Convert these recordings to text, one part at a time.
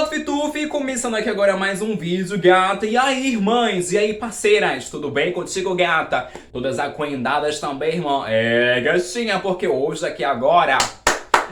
Fala Fitufi, começando aqui agora mais um vídeo, gata. E aí, irmãs? E aí, parceiras? Tudo bem contigo, gata? Todas aquendadas também, irmão? Gatinha, porque hoje aqui agora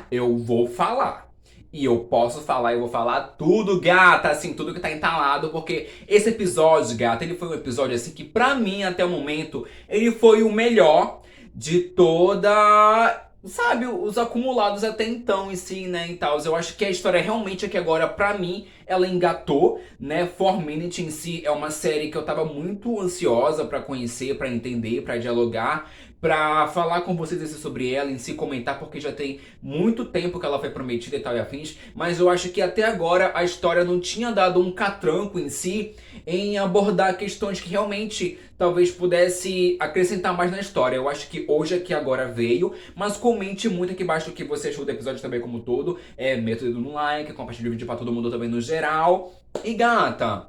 eu vou falar. E eu posso falar, eu vou falar tudo, gata, assim, tudo que tá entalado, porque esse episódio, gata, ele foi um episódio, assim, que pra mim, até o momento, ele foi o melhor de toda... Sabe, os acumulados até então em si, né, e tal. Eu acho que a história realmente aqui agora, pra mim, ela engatou, né? 4Minute em si é uma série que eu tava muito ansiosa pra conhecer, pra entender, pra dialogar, pra falar com vocês assim, sobre ela, em si comentar, porque já tem muito tempo que ela foi prometida e tal e afins, mas eu acho que até agora a história não tinha dado um catranco em si em abordar questões que realmente talvez pudesse acrescentar mais na história. Eu acho que hoje aqui agora veio, mas comente muito aqui embaixo o que você achou do episódio também como todo. Meta o dedo no like, compartilha o vídeo pra todo mundo também no geral. E gata,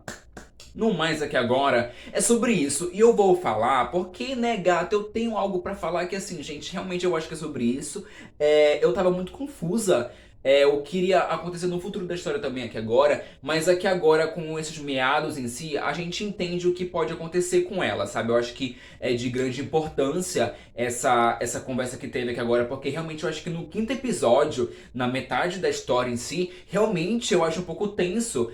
no mais aqui agora, é sobre isso. E eu vou falar porque, né, gata, eu tenho algo pra falar que, assim, gente, realmente eu acho que é sobre isso. Eu tava muito confusa. O que iria acontecer no futuro da história também aqui agora, mas aqui agora com esses meados em si, a gente entende o que pode acontecer com ela, sabe? Eu acho que é de grande importância essa conversa que teve aqui agora, porque realmente eu acho que no quinto episódio, na metade da história em si, realmente eu acho um pouco tenso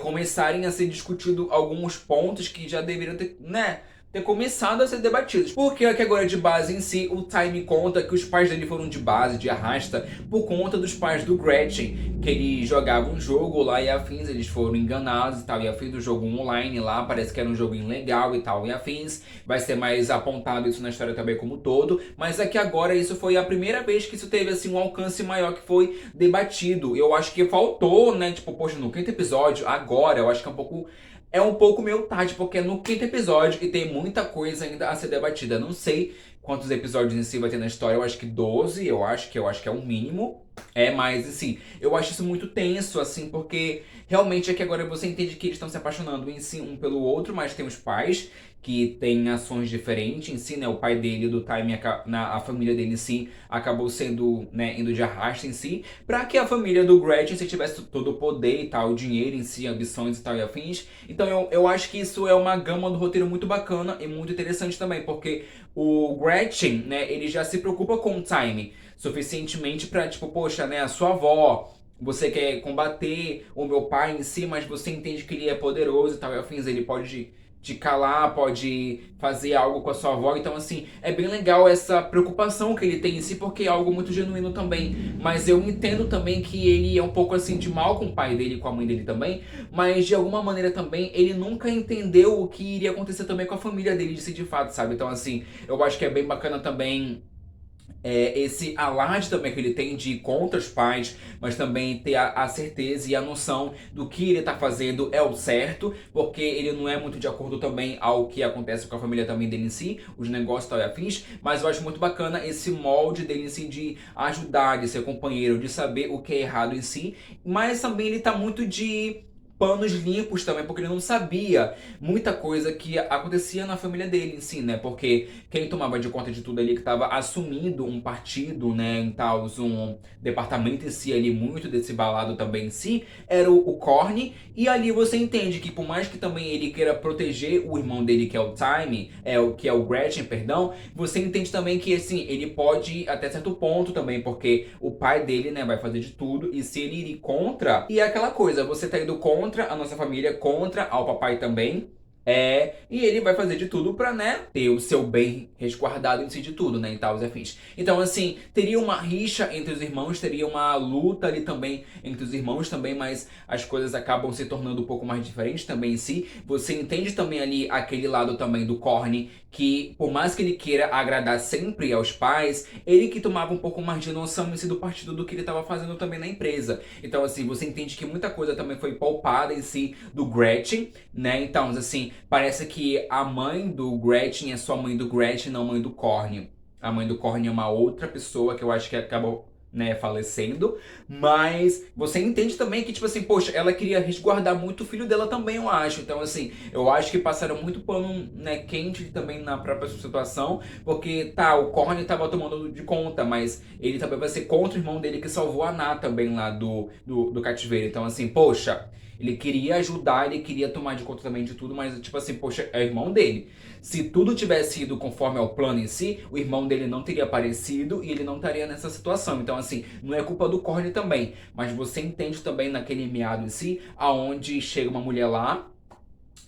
começarem a ser discutido alguns pontos que já deveriam ter, né, ter começado a ser debatidos. Porque aqui agora de base em si, o Time conta que os pais dele foram de base, de arrasta, por conta dos pais do Gretchen, que ele jogava um jogo lá e afins, eles foram enganados e tal, e afins do jogo online lá, parece que era um jogo ilegal e tal, e afins. Vai ser mais apontado isso na história também como todo, mas aqui agora isso foi a primeira vez que isso teve assim um alcance maior que foi debatido. Eu acho que faltou, né, tipo, poxa, no quinto episódio, agora, eu acho que é um pouco meio tarde, porque é no quinto episódio e tem muita coisa ainda a ser debatida. Não sei quantos episódios em si vai ter na história, eu acho que 12, eu acho que é o mínimo. Mas assim, eu acho isso muito tenso, assim, porque realmente é que agora você entende que eles estão se apaixonando em si um pelo outro, mas tem os pais que têm ações diferentes em si, né? O pai dele, do Time, a família dele em si, acabou sendo, né, indo de arrasto em si, pra que a família do Gretchen, se tivesse todo o poder e tal, o dinheiro em si, ambições e tal e afins. Então eu acho que isso é uma gama do roteiro muito bacana e muito interessante também, porque o Gretchen, né, ele já se preocupa com o Time suficientemente pra, tipo, poxa, né, a sua avó, você quer combater o meu pai em si, mas você entende que ele é poderoso e tal, e afins, ele pode te calar, pode fazer algo com a sua avó. Então, assim, é bem legal essa preocupação que ele tem em si, porque é algo muito genuíno também. Mas eu entendo também que ele é um pouco, assim, de mal com o pai dele e com a mãe dele também, mas de alguma maneira também ele nunca entendeu o que iria acontecer também com a família dele de si de fato, sabe? Então, assim, eu acho que é bem bacana também esse alarde também que ele tem de ir contra os pais, mas também ter a certeza e a noção do que ele tá fazendo é o certo, porque ele não é muito de acordo também ao que acontece com a família também dele em si, os negócios e tal e afins, mas eu acho muito bacana esse molde dele em si de ajudar, de ser companheiro, de saber o que é errado em si, mas também ele tá muito de panos limpos também, porque ele não sabia muita coisa que acontecia na família dele em si, né? Porque quem tomava de conta de tudo ali, que estava assumindo um partido, né, em tal, um departamento em si ali, muito desse balado também em si, era o Corny, e ali você entende que por mais que também ele queira proteger o irmão dele, que é o Time, que é o Gretchen, perdão, você entende também que, assim, ele pode ir até certo ponto também, porque o pai dele, né, vai fazer de tudo, e se ele ir contra, e é aquela coisa, você tá indo contra a nossa família, contra ao papai também, e ele vai fazer de tudo pra, né, ter o seu bem resguardado em si de tudo, né, e tal, os afins. Então, assim, teria uma rixa entre os irmãos, teria uma luta ali também entre os irmãos também, mas as coisas acabam se tornando um pouco mais diferentes também em si. Você entende também ali aquele lado também do Corny, que por mais que ele queira agradar sempre aos pais, ele que tomava um pouco mais de noção em si do partido do que ele estava fazendo também na empresa. Então, assim, você entende que muita coisa também foi poupada em si do Gretchen, né? Então, assim, parece que a mãe do Gretchen é só mãe do Gretchen, não mãe do Corny. A mãe do Corny é uma outra pessoa que eu acho que acabou. né, falecendo, mas você entende também que, tipo assim, poxa, ela queria resguardar muito o filho dela também, eu acho. Então, assim, eu acho que passaram muito pano, né, quente também na própria situação, porque, tá, o Corny tava tomando de conta, mas ele também vai ser contra o irmão dele que salvou a Ana também lá do cativeiro. Então, assim, poxa, ele queria ajudar, ele queria tomar de conta também de tudo, mas, tipo assim, poxa, é o irmão dele. Se tudo tivesse ido conforme ao plano em si, o irmão dele não teria aparecido e ele não estaria nessa situação. Então, assim, não é culpa do Corny também. Mas você entende também naquele meado em si, aonde chega uma mulher lá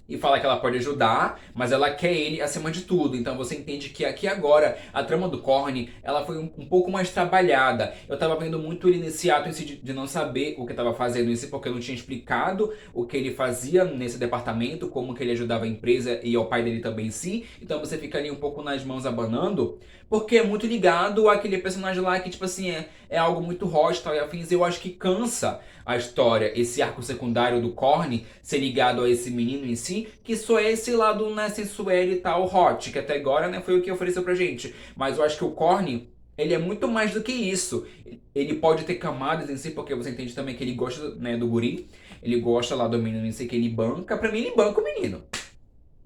e fala que ela pode ajudar, mas ela quer ele acima de tudo. Então você entende que aqui agora a trama do Corny, ela foi um pouco mais trabalhada. Eu tava vendo muito ele nesse ato em si de não saber o que tava fazendo em si, porque eu não tinha explicado o que ele fazia nesse departamento, como que ele ajudava a empresa e ao pai dele também em si. Então você fica ali um pouco nas mãos abanando, porque é muito ligado àquele personagem lá que, tipo assim, é algo muito hostile e afins. Eu acho que cansa a história, esse arco secundário do Corny ser ligado a esse menino em si, que só é esse lado, né, sensual e tal, hot, que até agora, né, foi o que ofereceu pra gente. Mas eu acho que o Corny, ele é muito mais do que isso. Ele pode ter camadas em si, porque você entende também que ele gosta, né, do guri, ele gosta lá do menino em si, que ele banca. Pra mim, ele banca o menino.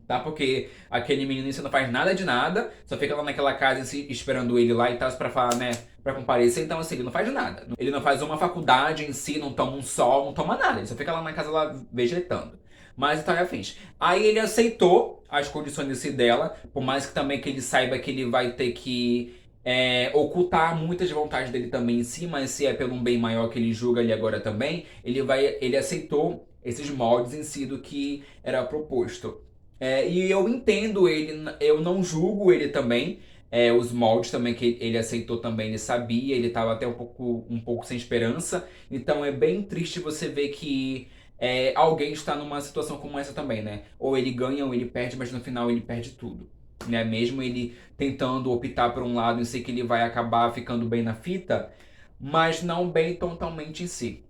Tá? Porque aquele menino em si não faz nada de nada, só fica lá naquela casa em si, esperando ele lá e tal, pra falar, né, pra comparecer. Então, assim, ele não faz nada. Ele não faz uma faculdade em si, não toma um sol, não toma nada. Ele só fica lá na casa lá vegetando. Mas tal e afins. Aí ele aceitou as condições em si dela, por mais que também que ele saiba que ele vai ter que ocultar muitas vontades dele também em si, mas se é pelo um bem maior que ele julga ali agora também, ele aceitou esses moldes em si do que era proposto. E eu entendo ele, eu não julgo ele também. Os moldes também que ele aceitou também, ele sabia, ele estava até um pouco sem esperança. Então é bem triste você ver que alguém está numa situação como essa também, né? Ou ele ganha ou ele perde, mas no final ele perde tudo. Né? Mesmo ele tentando optar por um lado e sei que ele vai acabar ficando bem na fita, mas não bem totalmente em si.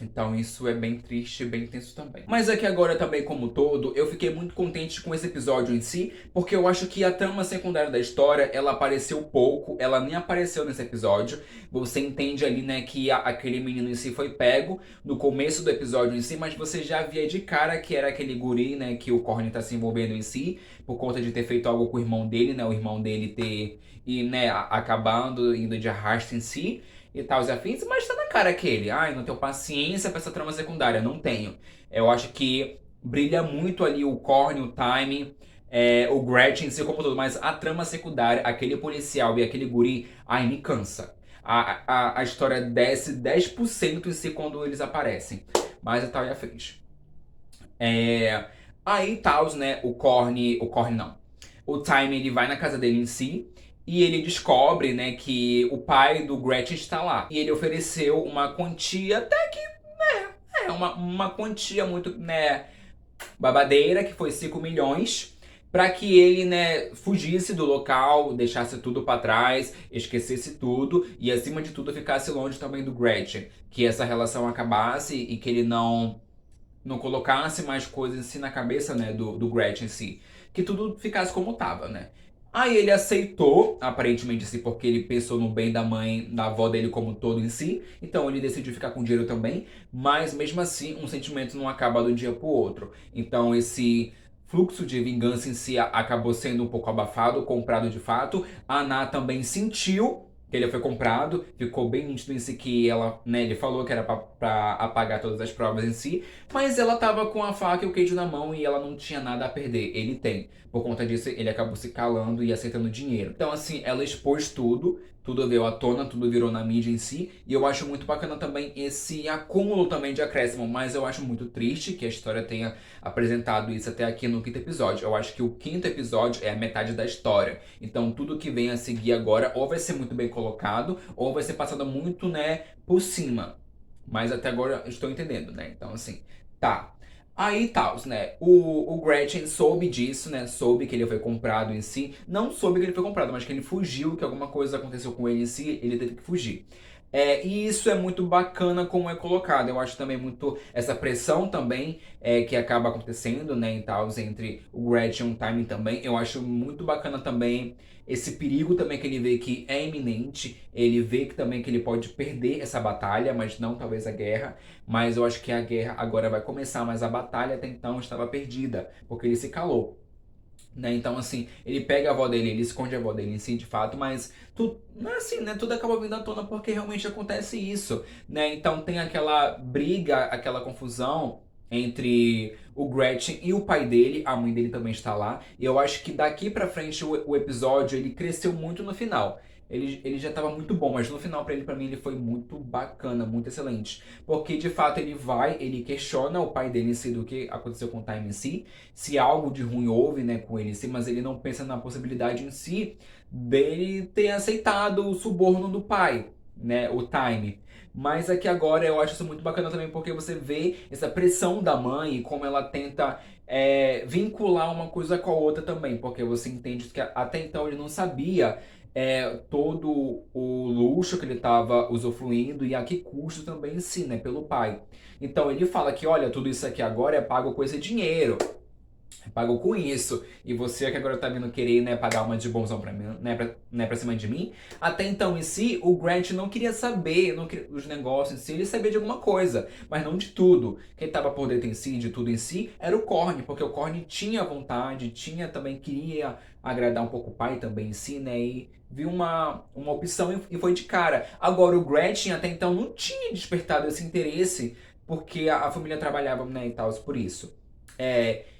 Então isso é bem triste e bem tenso também. Mas aqui agora também como todo, eu fiquei muito contente com esse episódio em si, porque eu acho que a trama secundária da história, ela apareceu pouco, ela nem apareceu nesse episódio. Você entende ali, né, que aquele menino em si foi pego no começo do episódio em si, mas você já via de cara que era aquele guri, né, que o Corny tá se envolvendo em si, por conta de ter feito algo com o irmão dele, né, o irmão dele ter, e né, acabando indo de arrasto em si e tal, os afins, mas tá na cara aquele. Ai, não tenho paciência pra essa trama secundária. Não tenho. Eu acho que brilha muito ali o Corny, o timing, o Gretchen em si como todo, mas a trama secundária, aquele policial e aquele guri, ai, me cansa. A história desce 10% em si quando eles aparecem. Mas é tal e afins. Aí tal, né, o Corny não. O Time, ele vai na casa dele em si, e ele descobre, né, que o pai do Gretchen está lá. E ele ofereceu uma quantia, até que, uma quantia muito, né, babadeira, que foi 5 milhões, para que ele, né, fugisse do local, deixasse tudo para trás, esquecesse tudo e, acima de tudo, ficasse longe também do Gretchen. Que essa relação acabasse e que ele não colocasse mais coisas em si na cabeça, né, do Gretchen em si. Que tudo ficasse como tava, né? Aí ele aceitou, aparentemente sim, porque ele pensou no bem da mãe, da avó dele como um todo em si. Então ele decidiu ficar com dinheiro também. Mas mesmo assim, um sentimento não acaba de um dia pro outro. Então esse fluxo de vingança em si acabou sendo um pouco abafado, comprado de fato. A Ana também sentiu que ele foi comprado, ficou bem nítido em si que ela, né, ele falou que era pra apagar todas as provas em si, mas ela tava com a faca e o queijo na mão e ela não tinha nada a perder. Ele tem. Por conta disso, ele acabou se calando e aceitando dinheiro. Então, assim, ela expôs tudo, tudo veio à tona, tudo virou na mídia em si, e eu acho muito bacana também esse acúmulo também de acréscimo, mas eu acho muito triste que a história tenha apresentado isso até aqui no 5º episódio. Eu acho que o 5º episódio é a metade da história. Então, tudo que vem a seguir agora ou vai ser muito bem colocado, ou vai ser passado muito, né, por cima. Mas até agora eu estou entendendo, né? Então, assim, tá. Aí tal, né? O Gretchen soube disso, né? Soube que ele foi comprado em si. Não soube que ele foi comprado, mas que ele fugiu, que alguma coisa aconteceu com ele em si, ele teve que fugir. E isso é muito bacana como é colocado. Eu acho também muito essa pressão também que acaba acontecendo, né, em tal, entre o Gretchen e o Time também. Eu acho muito bacana também esse perigo também que ele vê que é iminente. Ele vê que também que ele pode perder essa batalha, mas não talvez a guerra. Mas eu acho que a guerra agora vai começar, mas a batalha até então estava perdida, porque ele se calou. Né? Então, assim, ele pega a avó dele, ele esconde a avó dele em si, de fato, mas tudo, não é assim, né? Tudo acaba vindo à tona porque realmente acontece isso, né? Então tem aquela briga, aquela confusão entre o Gretchen e o pai dele, a mãe dele também está lá. E eu acho que daqui pra frente o episódio, ele cresceu muito no final. Ele já estava muito bom, mas no final pra ele, para mim, ele foi muito bacana, muito excelente. Porque de fato ele vai, ele questiona o pai dele em si do que aconteceu com o Time em si, se algo de ruim houve, né, com ele em si, mas ele não pensa na possibilidade em si dele ter aceitado o suborno do pai, né, o Time. Mas aqui agora eu acho isso muito bacana também porque você vê essa pressão da mãe e como ela tenta vincular uma coisa com a outra também, porque você entende que até então ele não sabia todo o luxo que ele estava usufruindo e a que custo também em si, né, pelo pai. Então ele fala que, olha, tudo isso aqui agora é pago com esse dinheiro. Pagou com isso, e você que agora tá vindo querer, né, pagar uma de bonzão pra mim, pra cima de mim. Até então, em si, o Grant não queria saber os negócios em si, ele sabia de alguma coisa, mas não de tudo. Quem tava por dentro em si, de tudo em si, era o Corny, porque o Corny tinha vontade, tinha também, queria agradar um pouco o pai também em si, né, e viu uma opção e foi de cara. Agora, o Gretchen até então não tinha despertado esse interesse, porque a família trabalhava, né, e tal, por isso.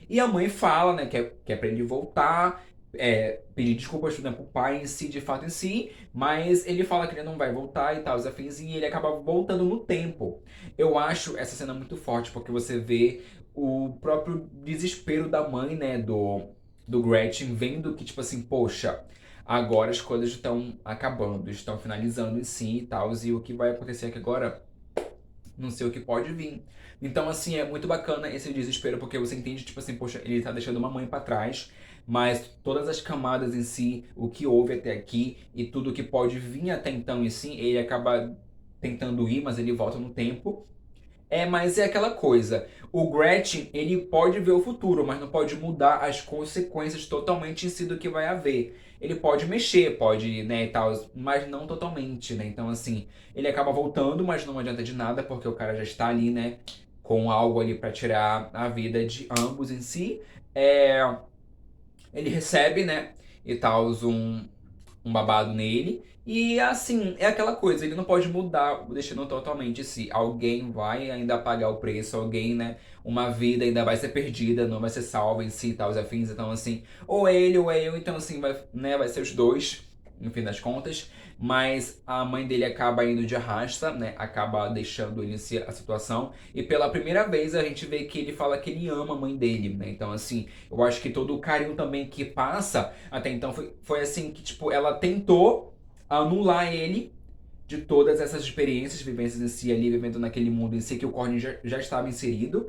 E a mãe fala, né, que é pra ele voltar, pedir desculpas, né, pro pai em si, de fato em si, mas ele fala que ele não vai voltar e tal, os afins, e ele acaba voltando no tempo. Eu acho essa cena muito forte, porque você vê o próprio desespero da mãe, né, do Gretchen, vendo que, tipo assim, poxa, agora as coisas estão acabando, estão finalizando em si e tal, e o que vai acontecer aqui agora não sei o que pode vir. Então, assim, é muito bacana esse desespero, porque você entende, tipo assim, poxa, ele tá deixando uma mãe pra trás, mas todas as camadas em si, o que houve até aqui e tudo que pode vir até então em si, ele acaba tentando ir, mas ele volta no tempo. Mas é aquela coisa. O Gretchen, ele pode ver o futuro, mas não pode mudar as consequências totalmente em si do que vai haver. Ele pode mexer, pode, né, e tal, mas não totalmente, né? Então, assim, ele acaba voltando, mas não adianta de nada, porque o cara já está ali, né, com algo ali pra tirar a vida de ambos em si. É, ele recebe, né, e tal, um babado nele. E assim, é aquela coisa, ele não pode mudar o destino totalmente. Se alguém vai ainda pagar o preço, alguém, né? Uma vida ainda vai ser perdida, não vai ser salva em si e tal, os afins. Então, assim, ou é ele ou é eu, então assim, vai ser os dois, no fim das contas. Mas a mãe dele acaba indo de arrasta, né? Acaba deixando ele em si a situação. E pela primeira vez a gente vê que ele fala que ele ama a mãe dele, né? Então, assim, eu acho que todo o carinho também que passa até então foi assim que, tipo, ela tentou anular ele de todas essas experiências, vivências em si ali, vivendo naquele mundo em si que o Corny já estava inserido.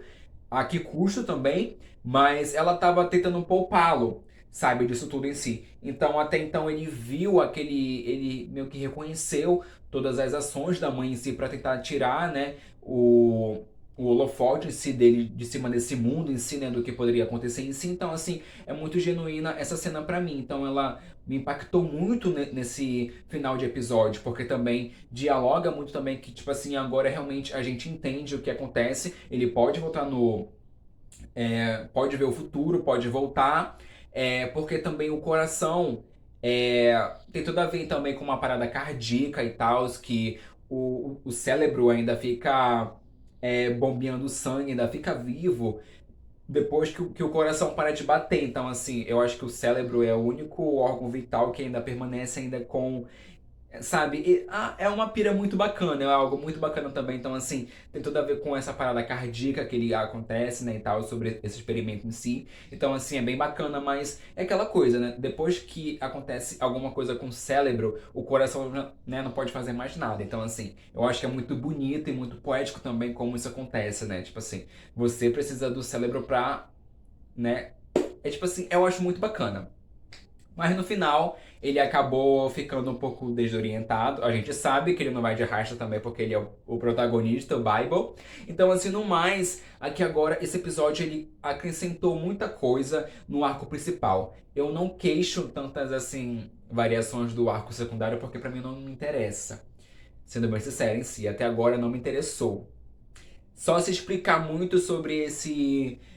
A que custo também, mas ela estava tentando poupá-lo, sabe, disso tudo em si. Então, até então, ele viu ele meio que reconheceu todas as ações da mãe em si para tentar tirar, né, o holofote em si dele de cima desse mundo em si, né, do que poderia acontecer em si. Então, assim, é muito genuína essa cena para mim. Então, ela me impactou muito nesse final de episódio, porque também dialoga muito também que, tipo assim, agora realmente a gente entende o que acontece, ele pode voltar pode ver o futuro, pode voltar, porque também o coração tem tudo a ver também com uma parada cardíaca e tal, que o cérebro ainda fica bombeando sangue, ainda fica vivo depois que o coração para de bater. Então, assim, eu acho que o cérebro é o único órgão vital que ainda permanece ainda com, sabe? É uma pira muito bacana, é algo muito bacana também. Então, assim, tem tudo a ver com essa parada cardíaca que ele acontece, né, e tal, sobre esse experimento em si. Então, assim, é bem bacana, mas é aquela coisa, né? Depois que acontece alguma coisa com o cérebro, o coração, né, não pode fazer mais nada. Então, assim, eu acho que é muito bonito e muito poético também como isso acontece, né? Tipo assim, você precisa do cérebro pra, né? É tipo assim, eu acho muito bacana. Mas no final, ele acabou ficando um pouco desorientado. A gente sabe que ele não vai de racha também, porque ele é o protagonista, o Bible. Então, assim, no mais, aqui agora, esse episódio, ele acrescentou muita coisa no arco principal. Eu não queixo tantas, assim, variações do arco secundário, porque pra mim não me interessa. Sendo bem sincero em si, até agora não me interessou. Só se explicar muito sobre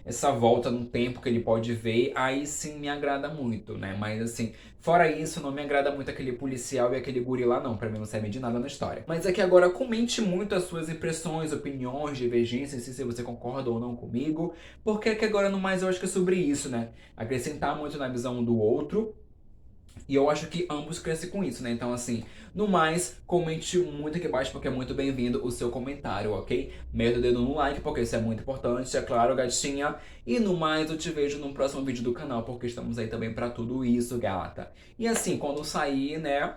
essa volta no tempo que ele pode ver, aí sim me agrada muito, né? Mas assim, fora isso, não me agrada muito aquele policial e aquele guri lá, não. Pra mim não serve de nada na história. Mas aqui agora comente muito as suas impressões, opiniões, divergências, se você concorda ou não comigo. Porque aqui agora no mais eu acho que é sobre isso, né? Acrescentar muito na visão do outro. E eu acho que ambos crescem com isso, né? Então, assim, no mais, comente muito aqui embaixo, porque é muito bem-vindo o seu comentário, ok? Meta o dedo no like, porque isso é muito importante, é claro, gatinha. E no mais, eu te vejo no próximo vídeo do canal, porque estamos aí também pra tudo isso, gata. E assim, quando sair, né,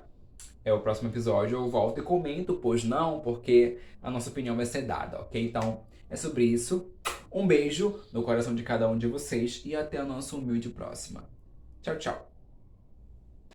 é o próximo episódio, eu volto e comento, pois não, porque a nossa opinião vai ser dada, ok? Então, é sobre isso. Um beijo no coração de cada um de vocês e até a nossa humilde próxima. Tchau, tchau.